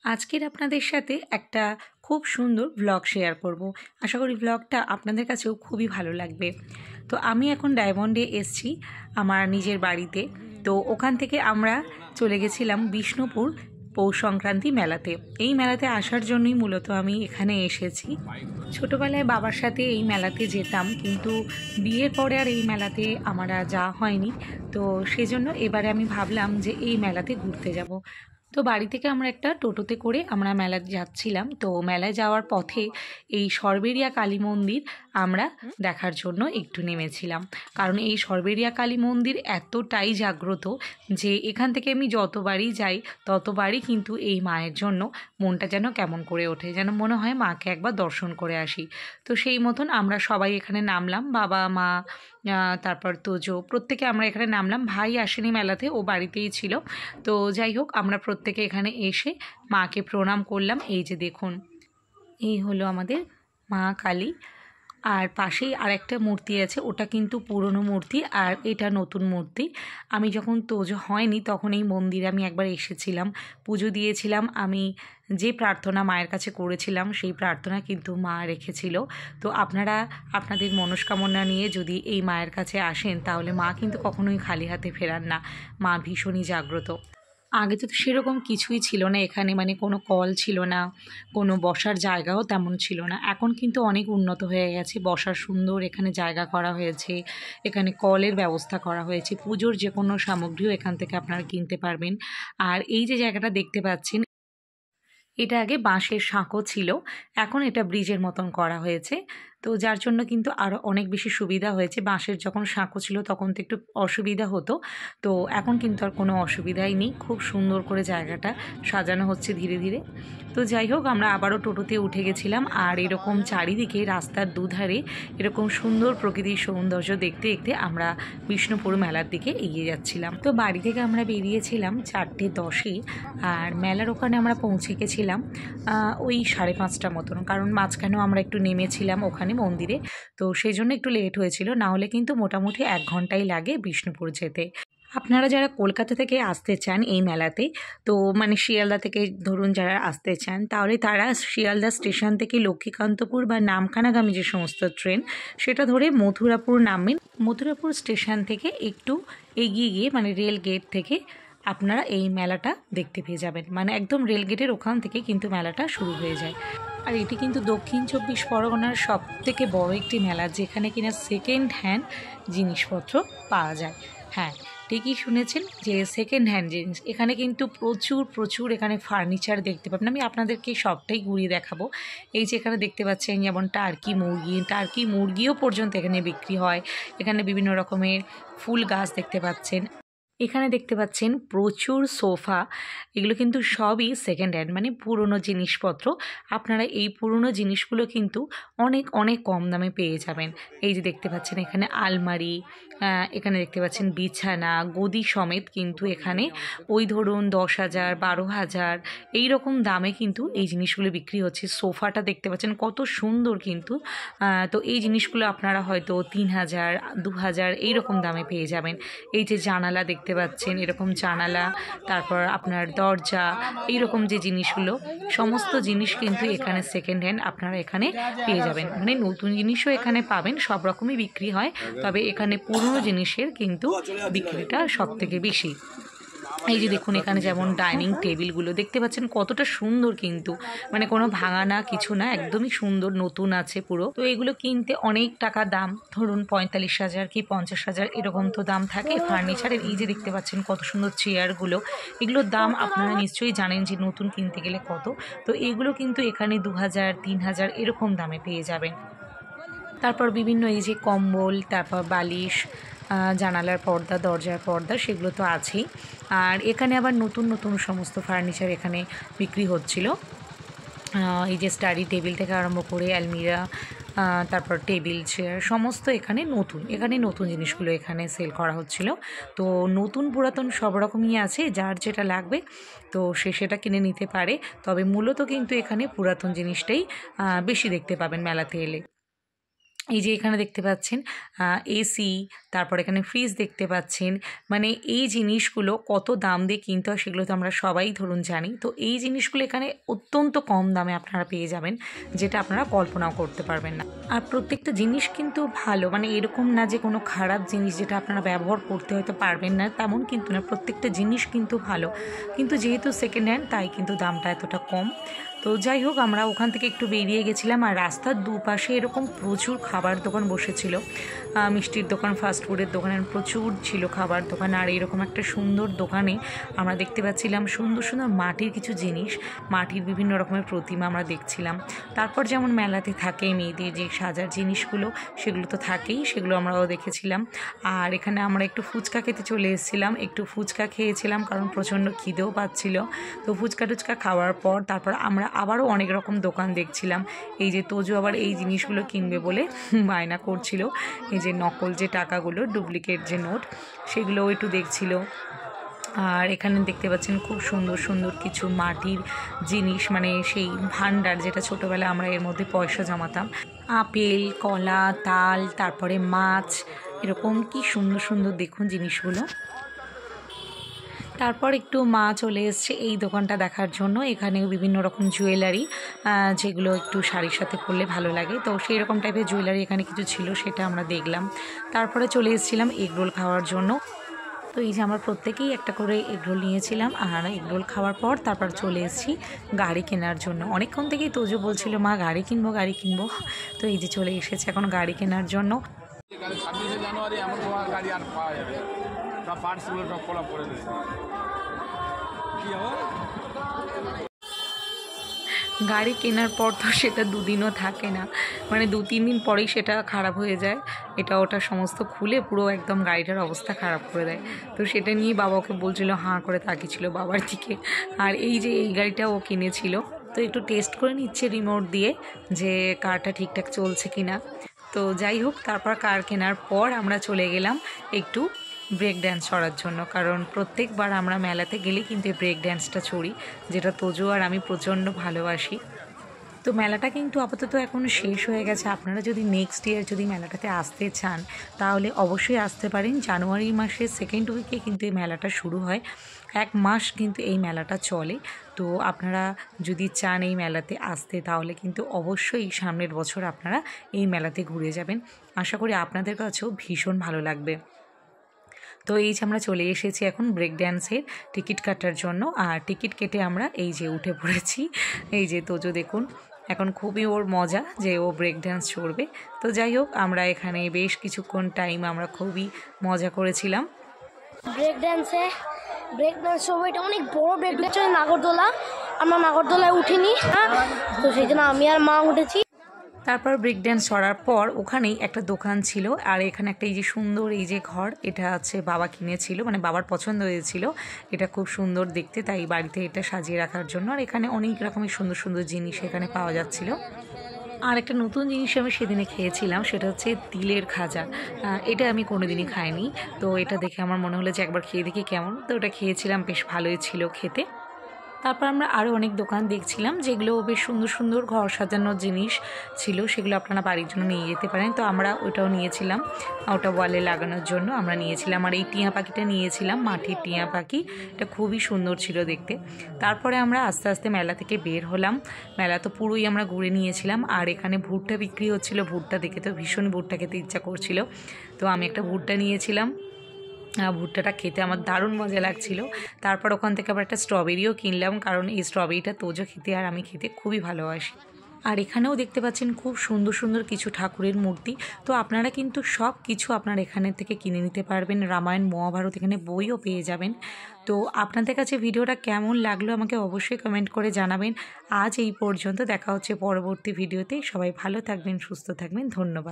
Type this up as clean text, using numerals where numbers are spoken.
আজকের আপনাদের সাথে একটা খুব সুন্দর ব্লগ শেয়ার করব। আশা করি ব্লগটা আপনাদের কাছেও খুবই ভালো লাগবে। তো আমি এখন ডায়মন্ডে এসেছি আমার নিজের বাড়িতে। তো ওখান থেকে আমরা চলে গেছিলাম বিষ্ণুপুর পৌষ সংক্রান্তি মেলাতে। এই মেলাতে আসার জন্যই মূলত আমি এখানে এসেছি। ছোটোবেলায় বাবার সাথে এই মেলাতে যেতাম, কিন্তু বিয়ের পরে আর এই মেলাতে আমার আর যাওয়া হয়নি। তো সেজন্য এবারে আমি ভাবলাম যে এই মেলাতে ঘুরতে যাব। তো বাড়ি থেকে আমরা একটা টোটোতে করে আমরা মেলায় যাচ্ছিলাম। তো মেলায় যাওয়ার পথে এই সরবেরিয়া কালী মন্দির আমরা দেখার জন্য একটু নেমেছিলাম। কারণ এই সরবেরিয়া কালী মন্দির এতটাই জাগ্রত যে এখান থেকে আমি যতবারই যাই ততবারই কিন্তু এই মায়ের জন্য মনটা যেন কেমন করে ওঠে, যেন মনে হয় মাকে একবার দর্শন করে আসি। তো সেই মতন আমরা সবাই এখানে নামলাম, বাবা মা তারপর তোজো, প্রত্যেকে আমরা এখানে নামলাম। ভাই আসেনি মেলাতে, ও বাড়িতেই ছিল। তো যাই হোক, আমরা প্রত্যেকে এখানে এসে মাকে প্রণাম করলাম। এই যে দেখুন, এই হলো আমাদের মা কালী। আর পাশেই আরেকটা মূর্তি আছে, ওটা কিন্তু পুরনো মূর্তি আর এটা নতুন মূর্তি। আমি যখন তোজো হয়নি তখন এই মন্দিরে আমি একবার এসেছিলাম, পুজো দিয়েছিলাম। আমি যে প্রার্থনা মায়ের কাছে করেছিলাম সেই প্রার্থনা কিন্তু মা রেখেছিল। তো আপনারা আপনাদের মনস্কামনা নিয়ে যদি এই মায়ের কাছে আসেন তাহলে মা কিন্তু কখনোই খালি হাতে ফেরান না। মা ভীষণই জাগ্রত। আগে তো সেরকম কিছুই ছিল না এখানে, মানে কোনো কল ছিল না, কোনো বসার জায়গাও তেমন ছিল না। এখন কিন্তু অনেক উন্নত হয়ে গেছে, বসার সুন্দর এখানে জায়গা করা হয়েছে, এখানে কলের ব্যবস্থা করা হয়েছে, পুজোর যে কোনো সামগ্রীও এখান থেকে আপনারা কিনতে পারবেন। আর এই যে জায়গাটা দেখতে পাচ্ছেন, এটা আগে বাঁশের সাঁকো ছিল, এখন এটা ব্রিজের মতন করা হয়েছে। তো যার জন্য কিন্তু আরও অনেক বেশি সুবিধা হয়েছে। বাঁশের যখন সাঁকো ছিল তখন তো একটু অসুবিধা হতো, তো এখন কিন্তু আর কোনো অসুবিধাই নেই। খুব সুন্দর করে জায়গাটা সাজানো হচ্ছে ধীরে ধীরে। তো যাই হোক, আমরা আবারও টোটোতে উঠে গেছিলাম। আর এরকম চারিদিকে রাস্তার দুধারে এরকম সুন্দর প্রকৃতির সৌন্দর্য দেখতে দেখতে আমরা বিষ্ণুপুর মেলার দিকে এগিয়ে যাচ্ছিলাম। তো বাড়ি থেকে আমরা বেরিয়েছিলাম 4:10-এ, আর মেলার ওখানে আমরা পৌঁছে গেছিলাম ওই 5:30 মতন। কারণ মাঝখানেও আমরা একটু নেমেছিলাম ওখানে মন্দিরে, তো সেই জন্য একটু লেট হয়েছিল। না হলে কিন্তু মোটামুটি 1 ঘন্টাই লাগে বিষ্ণুপুর যেতে। আপনারা যারা কলকাতা থেকে আসতে চান এই মেলাতে, তো মানে শিয়ালদা থেকে ধরুন যারা আসতে চান, তাহলে তারা শিয়ালদা স্টেশন থেকে লক্ষ্মীকান্তপুর বা নামখানাগামী যে সমস্ত ট্রেন, সেটা ধরে মথুরাপুর নামবেন। মথুরাপুর স্টেশন থেকে একটু এগিয়ে গিয়ে মানে রেল গেট থেকে আপনারা এই মেলাটা দেখতে পেয়ে যাবেন। মানে একদম রেল গেটের ওখান থেকে কিন্তু মেলাটা শুরু হয়ে যায়। আর এটি কিন্তু দক্ষিণ 24 পরগনার সবথেকে বড় একটি মেলা, যেখানে কিনা সেকেন্ড হ্যান্ড জিনিসপত্র পাওয়া যায়। হ্যাঁ, ঠিকই শুনেছেন যে সেকেন্ড হ্যান্ড জিনিস। এখানে কিন্তু প্রচুর প্রচুর এখানে ফার্নিচার দেখতে পাবেন। আমি আপনাদেরকে সবটাই ঘুরিয়ে দেখাবো। এই যে এখানে দেখতে পাচ্ছেন যেমন টার্কি মুরগিও পর্যন্ত এখানে বিক্রি হয়। এখানে বিভিন্ন রকমের ফুল গাছ দেখতে পাচ্ছেন। এখানে দেখতে পাচ্ছেন প্রচুর সোফা। এগুলো কিন্তু সবই সেকেন্ড হ্যান্ড, মানে পুরনো জিনিসপত্র। আপনারা এই পুরনো জিনিসগুলো কিন্তু অনেক অনেক কম দামে পেয়ে যাবেন। এই যে দেখতে পাচ্ছেন এখানে আলমারি, এখানে দেখতে পাচ্ছেন বিছানা, গদি সমেত কিন্তু এখানে ওই ধরুন 10,000 12,000 এই রকম দামে কিন্তু এই জিনিসগুলো বিক্রি হচ্ছে। সোফাটা দেখতে পাচ্ছেন কত সুন্দর কিন্তু। তো এই জিনিসগুলো আপনারা হয়তো 3,000 2,000 এইরকম দামে পেয়ে যাবেন। এই যে জানালা দেখতে পাচ্ছেন, এরকম জানালা, তারপর আপনার দরজা, এইরকম যে জিনিসগুলো, সমস্ত জিনিস কিন্তু এখানে সেকেন্ড হ্যান্ড আপনারা এখানে পেয়ে যাবেন। মানে নতুন জিনিসও এখানে পাবেন, সব রকমই বিক্রি হয়, তবে এখানে পুরনো জিনিসের কিন্তু বিক্রিটা সব থেকে বেশি। এই যে দেখুন এখানে যেমন ডাইনিং টেবিলগুলো দেখতে পাচ্ছেন কতটা সুন্দর, কিন্তু মানে কোনো ভাঙা না কিছু না, একদমই সুন্দর, নতুন আছে পুরো। তো এগুলো কিনতে অনেক টাকা দাম, ধরুন 45,000 কি 50,000 এরকম তো দাম থাকে ফার্নিচারের। এই যে দেখতে পাচ্ছেন কত সুন্দর চেয়ারগুলো, এগুলোর দাম আপনারা নিশ্চয়ই জানেন যে নতুন কিনতে গেলে কত। তো এগুলো কিন্তু এখানে 2,000 3,000 এরকম দামে পেয়ে যাবেন। তারপর বিভিন্ন এই যে কম্বল, তারপর বালিশ, জানালার পর্দা, দরজার পর্দা, সেগুলো তো আছেই। আর এখানে আবার নতুন নতুন সমস্ত ফার্নিচার এখানে বিক্রি হচ্ছিল। এই যে স্টাডি টেবিল থেকে আরম্ভ করে আলমিরা, তারপর টেবিল চেয়ার, সমস্ত এখানে নতুন জিনিসগুলো এখানে সেল করা হচ্ছিল। তো নতুন পুরাতন সব রকমই আছে, যার যেটা লাগবে তো সে সেটা কিনে নিতে পারে। তবে মূলত কিন্তু এখানে পুরাতন জিনিসটাই বেশি দেখতে পাবেন মেলাতে এলে। এই যে এখানে দেখতে পাচ্ছেন এসি, তারপর এখানে ফ্রিজ দেখতে পাচ্ছেন। মানে এই জিনিসগুলো কত দাম দিয়ে কিনতে হয় সেগুলো তো আমরা সবাই ধরুন জানি। তো এই জিনিসগুলো এখানে অত্যন্ত কম দামে আপনারা পেয়ে যাবেন, যেটা আপনারা কল্পনাও করতে পারবেন না। আর প্রত্যেকটা জিনিস কিন্তু ভালো, মানে এরকম না যে কোনো খারাপ জিনিস যেটা আপনারা ব্যবহার করতে হয়তো পারবেন না, তেমন কিন্তু না। প্রত্যেকটা জিনিস কিন্তু ভালো, কিন্তু যেহেতু সেকেন্ড হ্যান্ড তাই কিন্তু দামটা এতটা কম। তো যাই হোক, আমরা ওখান থেকে একটু বেরিয়ে গেছিলাম। আর রাস্তার দুপাশে এরকম প্রচুর খাবার দোকান বসেছিল, মিষ্টির দোকান, ফাস্টফুডের দোকান, প্রচুর ছিল খাবার দোকান। আর এরকম একটা সুন্দর দোকানে আমরা দেখতে পাচ্ছিলাম সুন্দর সুন্দর মাটির কিছু জিনিস, মাটির বিভিন্ন রকমের প্রতিমা আমরা দেখছিলাম। তারপর যেমন মেলাতে থাকে মেয়েদের যে সাজার জিনিসগুলো, সেগুলো তো থাকেই, সেগুলো আমরাও দেখেছিলাম। আর এখানে আমরা একটু ফুচকা খেতে চলে এসেছিলাম, একটু ফুচকা খেয়েছিলাম কারণ প্রচণ্ড খিদেও পাচ্ছিল। তো ফুচকা টুচকা খাওয়ার পর তারপর আমরা আবারও অনেক রকম দোকান দেখছিলাম। এই যে তোজো আবার এই জিনিসগুলো কিনবে বলে বায়না করছিল, এই যে নকল যে টাকাগুলো, ডুপ্লিকেট যে নোট, সেগুলোও একটু দেখছিল। আর এখানে দেখতে পাচ্ছেন খুব সুন্দর সুন্দর কিছু মাটির জিনিস, মানে সেই ভান্ডার যেটা ছোটোবেলায় আমরা এর মধ্যে পয়সা জমাতাম। আপেল, কলা, তাল, তারপরে মাছ, এরকম কি সুন্দর সুন্দর দেখুন জিনিসগুলো। তারপর একটু মা চলে এসছে এই দোকানটা দেখার জন্য। এখানেও বিভিন্ন রকম জুয়েলারি, যেগুলো একটু শাড়ির সাথে পরলে ভালো লাগে, তো সেই রকম টাইপের জুয়েলারি এখানে কিছু ছিল, সেটা আমরা দেখলাম। তারপরে চলে এসেছিলাম এগরোল খাওয়ার জন্য। তো এই যে আমরা প্রত্যেকেই একটা করে এগরোল নিয়েছিলাম। আর এগরোল খাওয়ার পর তারপর চলে এসেছি গাড়ি কেনার জন্য। অনেকক্ষণ থেকেই তোজো বলছিল মা গাড়ি কিনবো গাড়ি কিনবো, তো এই যে চলে এসেছে এখন গাড়ি কেনার জন্য। 26শে জানুয়ারি এমন তোমার গাড়ি আর পাওয়া যাবে, সব পার্টসগুলো সব খোলা পড়ে দিচ্ছে। গাড়ি কেনার পর তো সেটা দুদিনও থাকে না, মানে 2-3 দিন পরেই সেটা খারাপ হয়ে যায়। এটা ওটা সমস্ত খুলে পুরো একদম গাড়িটার অবস্থা খারাপ করে দেয়। তো সেটা নিয়ে বাবাকে বলছিল, হাঁ করে তাকিয়েছিল বাবার দিকে। আর এই যে এই গাড়িটা ও কিনেছিল, তো একটু টেস্ট করে নিচ্ছে রিমোট দিয়ে যে কারটা ঠিকঠাক চলছে কিনা। তো যাই হোক, তারপর কার কেনার পর আমরা চলে গেলাম একটু ব্রেক ড্যান্স করার জন্য, কারণ প্রত্যেকবার আমরা মেলাতে গেলে কিন্তু এই ব্রেক ড্যান্সটা ছড়ি, যেটা তোজো আর আমি প্রচণ্ড ভালোবাসি। তো মেলাটা কিন্তু আপাতত এখন শেষ হয়ে গেছে। আপনারা যদি নেক্সট ইয়ার যদি মেলাটাতে আসতে চান তাহলে অবশ্যই আসতে পারেন। জানুয়ারি মাসের সেকেন্ড উইকে কিন্তু এই মেলাটা শুরু হয়, 1 মাস কিন্তু এই মেলাটা চলে। তো আপনারা যদি চান এই মেলাতে আসতে তাহলে কিন্তু অবশ্যই সামনের বছর আপনারা এই মেলাতে ঘুরে যাবেন। আশা করি আপনাদের কাছেও ভীষণ ভালো লাগবে। তো এই যে আমরা চলে এসেছি এখন ব্রেক ড্যান্সের টিকিট কাটার জন্য। আর টিকিট কেটে আমরা এই যে উঠে পড়েছি। এই যে তোজো দেখুন, এখন খুবই ওর মজা যে ও ব্রেক ড্যান্স করবে। তো যাই হোক, আমরা এখানে বেশ কিছুক্ষণ টাইম আমরা খুবই মজা করেছিলাম। ব্রেক ড্যান্স সময়টা অনেক বড় ব্রেক ড্যান্স, নাগরদোলা। আমরা নাগরদোলায় উঠিনি, তো সেই জন্য আমি আর মা উঠেছি। তারপর ব্রেক ড্যান্স করার পর ওখানেই একটা দোকান ছিল। আর এখানে একটা এই যে সুন্দর এই যে ঘর, এটা আছে বাবা কিনেছিল, মানে বাবার পছন্দ হয়েছিল, এটা খুব সুন্দর দেখতে, তাই বাড়িতে এটা সাজিয়ে রাখার জন্য। আর এখানে অনেক রকমের সুন্দর সুন্দর জিনিস এখানে পাওয়া যাচ্ছিল। আর একটা নতুন জিনিস আমি সেদিনে খেয়েছিলাম, সেটা হচ্ছে তিলের খাজা। এটা আমি কোনোদিনই খাইনি, তো এটা দেখে আমার মনে হলো যে একবার খেয়ে দেখি কেমন। তো ওটা খেয়েছিলাম, বেশ ভালোই ছিল খেতে। তারপর আমরা আরও অনেক দোকান দেখছিলাম, যেগুলো বেশ সুন্দর সুন্দর ঘর সাজানোর জিনিস ছিল, সেগুলো আপনারা বাড়ির জন্য নিয়ে যেতে পারেন। তো আমরা ওটাও নিয়েছিলাম, ওটা ওয়ালে লাগানোর জন্য আমরা নিয়েছিলাম। আর এই টিয়া পাখিটা নিয়েছিলাম, মাটির টিয়া পাখি, এটা খুবই সুন্দর ছিল দেখতে। তারপরে আমরা আস্তে আস্তে মেলা থেকে বের হলাম। মেলা তো পুরোই আমরা ঘুরে নিয়েছিলাম। আর এখানে ভুট্টা বিক্রি হচ্ছিল, ভুট্টা দেখে তো ভীষণ ভুট্টা খেতে ইচ্ছা করছিল, তো আমি একটা ভুট্টা নিয়েছিলাম। ভুট্টাটা খেতে আমার দারুণ মজা লাগছিল। তারপর ওখান থেকে আবার একটা স্ট্রবেরিও কিনলাম, কারণ এই স্ট্রবেরিটা তোজো খেতে আর আমি খেতে খুবই ভালোবাসি। আর এখানেও দেখতে পাচ্ছেন খুব সুন্দর সুন্দর কিছু ঠাকুরের মূর্তি। তো আপনারা কিন্তু সব কিছু আপনারা এখানে থেকে কিনে নিতে পারবেন। রামায়ণ, মহাভারত এখানে বইও পেয়ে যাবেন। তো আপনাদের কাছে ভিডিওটা কেমন লাগলো আমাকে অবশ্যই কমেন্ট করে জানাবেন। আজ এই পর্যন্ত, দেখা হচ্ছে পরবর্তী ভিডিওতে। সবাই ভালো থাকবেন, সুস্থ থাকবেন, ধন্যবাদ।